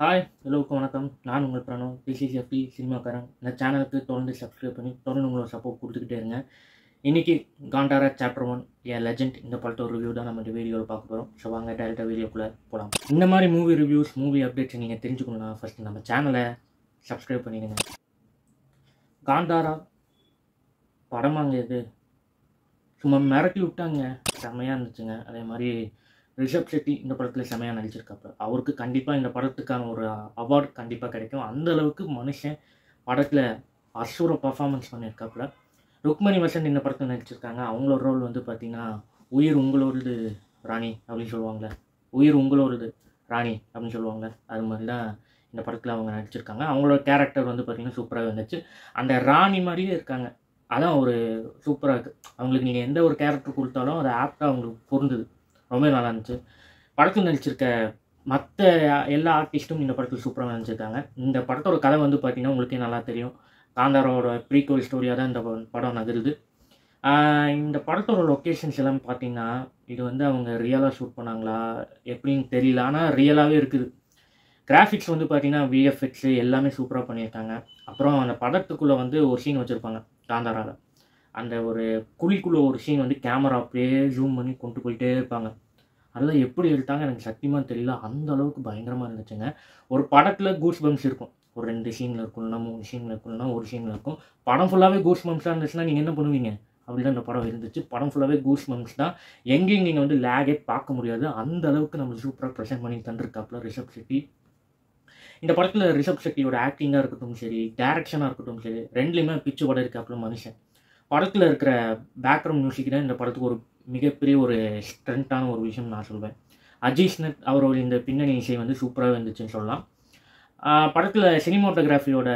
Hi எல்லோருக்கும் வணக்கம். நான் உங்கள் பிரணவ். திஸ் இஸ் எஃப்டி சினிமாக்காரன். இந்த சேனலுக்கு தொடர்ந்து சப்ஸ்கிரைப் பண்ணி தொடர்ந்து உங்களோட சப்போர்ட் கொடுத்துக்கிட்டே இருங்க. இன்றைக்கி காண்டாரா சாப்டர் 1 ஏ லெஜெண்ட் இந்த படத்தை ஒரு ரிவ்யூ தான் நம்ம இந்த வீடியோவில் பார்க்க போகிறோம். ஸோ வாங்க டேரெக்டாக வீடியோக்குள்ளே போகலாம். இந்த மாதிரி மூவி ரிவ்யூஸ் மூவி அப்டேட்ஸ் நீங்கள் தெரிஞ்சுக்கணுன்னா ஃபஸ்ட்டு நம்ம சேனலை சப்ஸ்கிரைப் பண்ணிடுங்க. காண்டாரா படமாங்க இது சும்மா மிரட்டி விட்டாங்க, செம்மையாக இருந்துச்சுங்க. அதே மாதிரி ரிஷப் ஷெட்டி இந்த படத்தில் செம்மையாக நடிச்சிருக்காப்புல. அவருக்கு கண்டிப்பாக இந்த படத்துக்கான ஒரு அவார்டு கண்டிப்பாக கிடைக்கும். அந்த அளவுக்கு மனுஷன் படத்தில் அசுர பர்ஃபார்மன்ஸ் பண்ணியிருக்காப்புல. ருக்மணி வசந்த் இந்த படத்தில் நடிச்சிருக்காங்க. அவங்களோட ரோல் வந்து பார்த்திங்கன்னா உயிர் உங்களோடது ராணி அப்படின்னு சொல்லுவாங்களே, உயிர் உங்களோடது ராணி அப்படின்னு சொல்லுவாங்களே, அது மாதிரி தான் இந்த படத்தில் அவங்க நடிச்சிருக்காங்க. அவங்களோட கேரக்டர் வந்து பார்த்திங்கன்னா சூப்பராக இருந்துச்சு. அந்த ராணி மாதிரியே இருக்காங்க. அதான் ஒரு சூப்பராக இருக்குது. அவங்களுக்கு நீங்கள் எந்த ஒரு கேரக்டர் கொடுத்தாலும் அது ஆப்டாக அவங்களுக்கு பொருந்துது. ரொம்ப நல்லா இருந்துச்சு. படத்தில் நடிச்சிருக்க மற்ற எல்லா ஆர்டிஸ்ட்டும் இந்த படத்தில் சூப்பராக நடிச்சிருக்காங்க. இந்த படத்தோட கதை வந்து பார்த்திங்கன்னா உங்களுக்கே நல்லா தெரியும். காந்தாரோட ப்ரீக்வல் ஸ்டோரியாக தான் இந்த படம் நகருது. இந்த படத்தோட லொக்கேஷன்ஸ் எல்லாம் பார்த்திங்கன்னா இது வந்து அவங்க ரியலாக ஷூட் பண்ணாங்களா எப்படின்னு தெரியல, ஆனால் ரியலாகவே இருக்குது. கிராஃபிக்ஸ் வந்து பார்த்திங்கன்னா விஎஃப்எக்ஸு எல்லாமே சூப்பராக பண்ணியிருக்காங்க. அப்புறம் அந்த படத்துக்குள்ளே வந்து ஒரு சீன் வச்சுருப்பாங்க காந்தாராவில். அந்த ஒரு குழிக்குள்ளே ஒரு சீன் வந்து கேமரா அப்படியே ஜூம் பண்ணி கொண்டு போயிட்டே இருப்பாங்க. அதெல்லாம் எப்படி எடுத்தாங்க எனக்கு சத்தியமாக தெரியல. அந்த அளவுக்கு பயங்கரமாக இருந்துச்சுங்க. ஒரு படத்தில் கூஸ் பம்ப்ஸ் இருக்கும். ஒரு 2 சீனில் இருக்கும், இல்லைனா 3 சீனில் இருக்கும், இல்லைனா ஒரு சீனில் இருக்கும். படம் ஃபுல்லாகவே கூஸ் பம்ப்ஸாக இருந்துச்சுன்னா நீங்கள் என்ன பண்ணுவீங்க? அப்படி தான் இந்த படம் இருந்துச்சு. படம் ஃபுல்லாகவே கூஸ் பம்ப்ஸ் தான். எங்கேயும் நீங்கள் வந்து லேகே பார்க்க முடியாது. அந்த அளவுக்கு நம்ம சூப்பராக ப்ரெசென்ட் பண்ணி தந்திருக்காப்புல ரிஷப் ஷெட்டி. இந்த படத்தில் ரிஷப் ஷெட்டியோட ஆக்டிங்காக இருக்கட்டும் சரி, டேரக்ஷனாக இருக்கட்டும் சரி, ரெண்டுலேயுமே பிச்சு படம் இருக்காப்புல மனுஷன். படத்தில் இருக்கிற பேக்ரவுண்ட் மியூசிக் தான் இந்த படத்துக்கு ஒரு மிகப்பெரிய ஒரு ஸ்ட்ரென்த்தான ஒரு விஷயம் நான் சொல்வேன். அஜீஷ்னத் அவரோட இந்த பின்னணி இசை வந்து சூப்பராக இருந்துச்சுன்னு சொல்லலாம். படத்தில் சினிமோட்டோகிராஃபியோட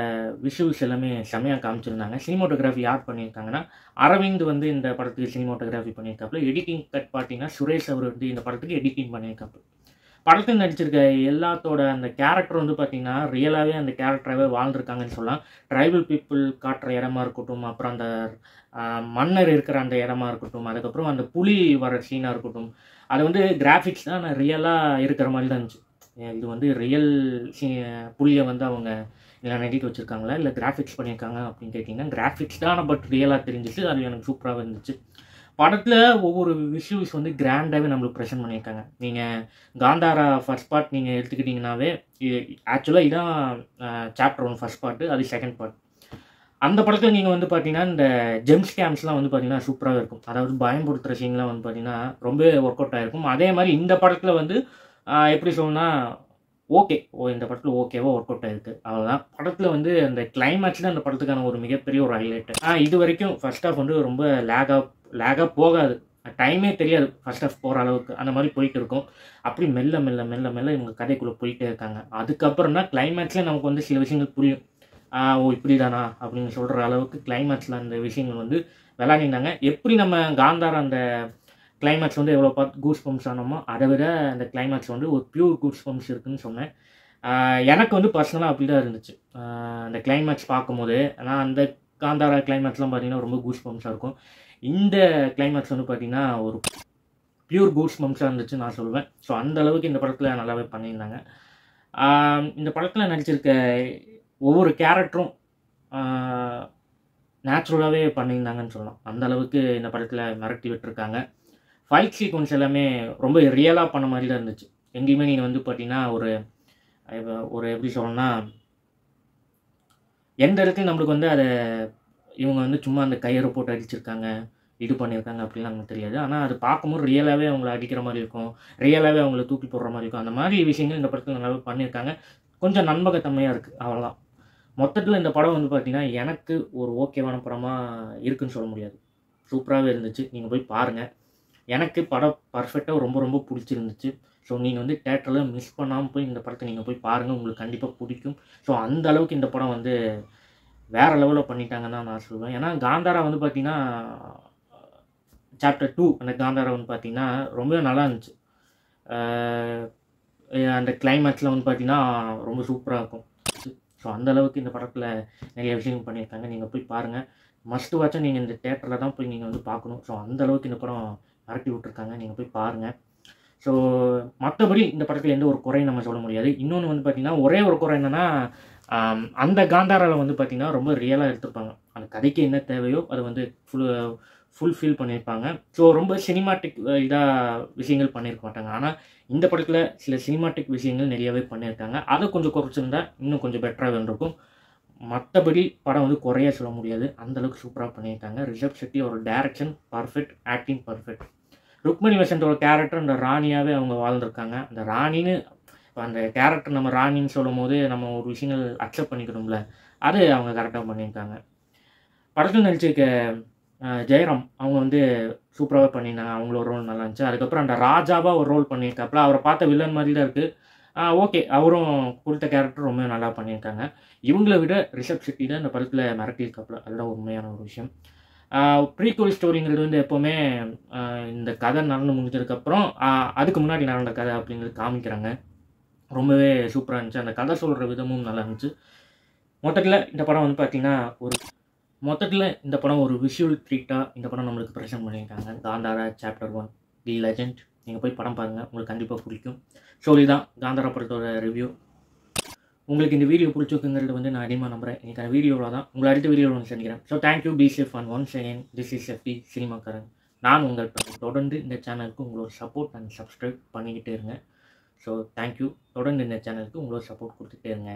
விஷுவல்ஸ் எல்லாமே செம்மையாக காமிச்சிருந்தாங்க. சினிமோட்டோகிராஃபி யார் பண்ணியிருக்காங்கன்னா அரவிந்த் வந்து இந்த படத்துக்கு சினிமோட்டோகிராஃபி பண்ணியிருக்காப்புல. எடிட்டிங் கட் பார்த்தீங்கன்னா சுரேஷ் அவர் வந்து இந்த படத்துக்கு எடிட்டிங் பண்ணியிருக்காப்புல. படத்தில் நடிச்சிருக்க எல்லாத்தோட அந்த கேரக்டர் வந்து பார்த்திங்கன்னா ரியலாகவே அந்த கேரக்டராகவே வாழ்ந்துருக்காங்கன்னு சொல்லலாம். ட்ரைபல் பீப்புள் காட்டுற இடமா இருக்கட்டும், அப்புறம் அந்த மன்னர் இருக்கிற அந்த இடமா இருக்கட்டும், அதுக்கப்புறம் அந்த புலி வர சீனாக இருக்கட்டும், அது வந்து கிராஃபிக்ஸ் தான் ஆனால் ரியலாக இருக்கிற மாதிரி தான் இருந்துச்சு. இது வந்து ரியல் புலியை வந்து அவங்க இல்லை நடிக்க வச்சுருக்காங்களா இல்லை கிராஃபிக்ஸ் பண்ணியிருக்காங்க அப்படின்னு கேட்டிங்கன்னா கிராஃபிக்ஸ் தான், பட் ரியலாக தெரிஞ்சிச்சு. அது எனக்கு சூப்பராக இருந்துச்சு. படத்தில் ஒவ்வொரு விஷுவல்ஸ் வந்து கிராண்டாகவே நம்மளுக்கு ப்ரெசென்ட் பண்ணியிருக்காங்க. நீங்கள் காந்தாரா ஃபர்ஸ்ட் பார்ட் நீங்கள் எடுத்துக்கிட்டிங்கனாவே ஆக்சுவலாக இதான் சாப்டர் 1 ஃபர்ஸ்ட் பார்ட்டு, அது செகண்ட் பார்ட். அந்த படத்தில் நீங்கள் வந்து பார்த்தீங்கன்னா இந்த ஜெம்ஸ் கேம்ஸ்லாம் வந்து பார்த்தீங்கன்னா சூப்பராக இருக்கும். அதாவது பயன்படுத்துகிற சீன்லாம் வந்து பார்த்தீங்கன்னா ரொம்பவே ஒர்க் அவுட் ஆகிருக்கும். அதே மாதிரி இந்த படத்தில் வந்து எப்படி சொல்லணும்னா ஓகே, இந்த படத்தில் ஓகேவாக ஒர்க் அவுட் ஆகிருக்கு, அவ்வளோதான். படத்தில் வந்து அந்த கிளைமேக்ஸ் தான் அந்த படத்துக்கான ஒரு மிகப்பெரிய ஒரு ஹைலைட்டு. இது வரைக்கும் ஃபர்ஸ்ட் ஹாஃப் வந்து ரொம்ப லேகாக போகாது, டைமே தெரியாது ஃபர்ஸ்ட் ஹாஃப் போகிற அளவுக்கு. அந்த மாதிரி போயிட்டு இருக்கும். அப்படி மெல்ல மெல்ல மெல்ல மெல்ல இவங்க கதைக்குள்ளே போயிட்டே இருக்காங்க. அதுக்கப்புறம் தான் கிளைமேக்ஸில் நமக்கு வந்து சில விஷயங்கள் புரியும். இப்படி தானா அப்படின்னு சொல்கிற அளவுக்கு கிளைமேக்ஸில் அந்த விஷயங்கள் வந்து விளையாடினாங்க. எப்படி நம்ம காந்தாரா அந்த கிளைமேக்ஸ் வந்து எவ்வளோ பார்த்து கூஸ் பம்ப்ஸ் ஆனோமோ அதை விட அந்த கிளைமேக்ஸ் வந்து ஒரு பியூர் கூஸ் பம்ப்ஸ் இருக்குதுன்னு சொன்னேன். எனக்கு வந்து பர்சனலாக அப்படி தான் இருந்துச்சு அந்த கிளைமேக்ஸ் பார்க்கும்போது. ஆனால் அந்த காந்தாரா கிளைமேக்ஸ்லாம் பார்த்திங்கன்னா ரொம்ப கூஸ் பம்ப்ஸாக இருக்கும். இந்த கிளைமேக்ஸ் வந்து பார்த்திங்கன்னா ஒரு பியூர் கூஸ் பம்ப்ஸாக இருந்துச்சு நான் சொல்லுவேன். ஸோ அந்த அளவுக்கு இந்த படத்தில் நல்லாவே பண்ணியிருந்தாங்க. இந்த படத்தில் நடிச்சிருக்க ஒவ்வொரு கேரக்டரும் நேச்சுரலாகவே பண்ணியிருந்தாங்கன்னு சொல்லலாம். அந்த அளவுக்கு இந்த படத்தில் மிரட்டி விட்டுருக்காங்க. ஃபைட் சீக்வன்ஸ் எல்லாமே ரொம்ப ரியலாக பண்ண மாதிரி தான் இருந்துச்சு. எங்கேயுமே நீங்கள் வந்து பார்த்தீங்கன்னா ஒரு எப்படி சொல்லணும்னா எந்த இடத்துலையும் நம்மளுக்கு வந்து அதை இவங்க வந்து சும்மா அந்த கயிறை போட்டு அடிச்சிருக்காங்க, இது பண்ணியிருக்காங்க அப்படிலாம் நமக்கு தெரியாது. ஆனால் அது பார்க்கும்போது ரியலாகவே அவங்கள அடிக்கிற மாதிரி இருக்கும், ரியலாகவே அவங்கள தூக்கி போடுற மாதிரி இருக்கும். அந்த மாதிரி விஷயங்கள் இந்த படத்தில் நல்லாவே பண்ணியிருக்காங்க. கொஞ்சம் நம்பகத்தன்மையாக இருக்குது, அவ்வளோதான். மொத்தத்தில் இந்த படம் வந்து பார்த்திங்கன்னா எனக்கு ஒரு ஓகேவான படமாக இருக்குதுன்னு சொல்ல முடியாது. சூப்பராகவே இருந்துச்சு. நீங்கள் போய் பாருங்கள். எனக்கு படம் பர்ஃபெக்டாக ரொம்ப ரொம்ப பிடிச்சிருந்துச்சு. ஸோ நீங்கள் வந்து தேட்டரில் மிஸ் பண்ணாமல் போய் இந்த படத்தை நீங்கள் போய் பாருங்கள், உங்களுக்கு கண்டிப்பாக பிடிக்கும். ஸோ அந்த அளவுக்கு இந்த படம் வந்து வேறு லெவலில் பண்ணிட்டாங்கன்னு தான் நான் சொல்லுவேன். ஏன்னா காந்தாரா வந்து பார்த்திங்கன்னா சாப்டர் 2 அந்த காந்தாரா வந்து பார்த்திங்கன்னா ரொம்பவே நல்லா இருந்துச்சு. அந்த கிளைமேக்ஸில் வந்து பார்த்திங்கன்னா ரொம்ப சூப்பராக இருக்கும். ஸோ அந்த அளவுக்கு இந்த படத்தில் நிறைய விஷயங்கள் பண்ணியிருக்காங்க. நீங்கள் போய் பாருங்கள். மஸ்ட் வாட்சாக நீங்கள் இந்த தேட்டரில் தான் போய் நீங்கள் வந்து பார்க்கணும். ஸோ அந்த அளவுக்கு இந்த படம் மிரட்டி விட்ருக்காங்க. நீங்கள் போய் பாருங்கள். ஸோ மற்றபடி இந்த படத்தில் எந்த ஒரு குறையும் நம்ம சொல்ல முடியாது. இன்னொன்று வந்து பார்த்திங்கன்னா, ஒரே ஒரு குறை என்னென்னா, அந்த காந்தாராவில் வந்து பார்த்திங்கன்னா ரொம்ப ரியலாக எடுத்துருப்பாங்க. அந்த கதைக்கு என்ன தேவையோ அதை வந்து ஃபுல்ஃபில் பண்ணியிருப்பாங்க. ஸோ ரொம்ப சினிமாட்டிக் விஷயங்கள் பண்ணியிருக்க மாட்டாங்க. ஆனால் இந்த படத்தில் சில சினிமாட்டிக் விஷயங்கள் நிறையவே பண்ணியிருக்காங்க. அதை கொஞ்சம் குறைச்சிருந்தா இன்னும் கொஞ்சம் பெட்டராக இருந்திருக்கும். மற்றபடி படம் வந்து குறைய சொல்ல முடியாது. அந்தளவுக்கு சூப்பராக பண்ணியிருக்காங்க. ரிஷப் ஷெட்டி ஒரு direction perfect, acting perfect. Rukmini வசந்தோட கேரக்டர் அந்த ராணியாகவே அவங்க வாழ்ந்திருக்காங்க. அந்த ராணின்னு இப்போ அந்த கேரக்டர் நம்ம ராணின்னு சொல்லும் போது நம்ம ஒரு விஷயங்கள் அக்செப்ட் பண்ணிக்கணும்ல, அது அவங்க கரெக்டாக பண்ணியிருக்காங்க. படத்தில் நடிச்சிருக்க ஜெயராம் அவங்க வந்து சூப்பராகவே பண்ணியிருந்தாங்க. அவங்களோட ரோல் நல்லா இருந்துச்சு. அதுக்கப்புறம் அந்த ராஜாவாக ஒரு ரோல் பண்ணியிருக்காப்புல. அவரை பார்த்த வில்லன் மாதிரி தான் இருக்குது. ஓகே, அவரும் கொடுத்த கேரக்டர் ரொம்ப நல்லா பண்ணியிருக்காங்க. இவங்கள விட ரிஷப் ஷெட்டி தான் இந்த படத்தில் மிரட்டியிருக்காப்புல. அதுதான் உண்மையான ஒரு விஷயம். ப்ரீக்வல் ஸ்டோரிங்கிறது வந்து எப்போவுமே இந்த கதை நடந்து முடிஞ்சதுக்கப்புறம் அதுக்கு முன்னாடி நடந்த கதை அப்படிங்கிறது காமிக்கிறாங்க. ரொம்பவே சூப்பராக இருந்துச்சு. அந்த கதை சொல்கிற விதமும் நல்லா இருந்துச்சு. மொத்தத்தில் இந்த படம் வந்து பார்த்திங்கன்னா இந்த படம் ஒரு விஷுவல் ட்ரீட்டாக இந்த படம் நம்மளுக்கு ப்ரெசென்ட் பண்ணியிருக்காங்க. காந்தாரா சாப்டர் 1 தி லெஜெண்ட். நீங்கள் போய் படம் பாருங்கள், உங்களுக்கு கண்டிப்பாக பிடிக்கும். ஸோ இதுதான் காந்தாரா படத்தோட ரிவ்யூ. உங்களுக்கு இந்த வீடியோ பிடிச்சிருக்குங்கிறது வந்து நான் அதிகமாக நம்புகிறேன். எனக்கான வீடியோவில் தான் உங்களை அடுத்த வீடியோவில் வந்து சந்திக்கிறேன். So thank you, be safe and once again this is FT சினிமாக்காரன். நான் உங்கள் தொடர்ந்து இந்த சேனலுக்கு உங்களோட சப்போர்ட் அண்ட் சப்ஸ்கிரைப் பண்ணிக்கிட்டே இருங்க. So thank you. தொடர்ந்து இந்த சேனலுக்கு உங்களோட சப்போர்ட் கொடுத்துட்டே இருங்க.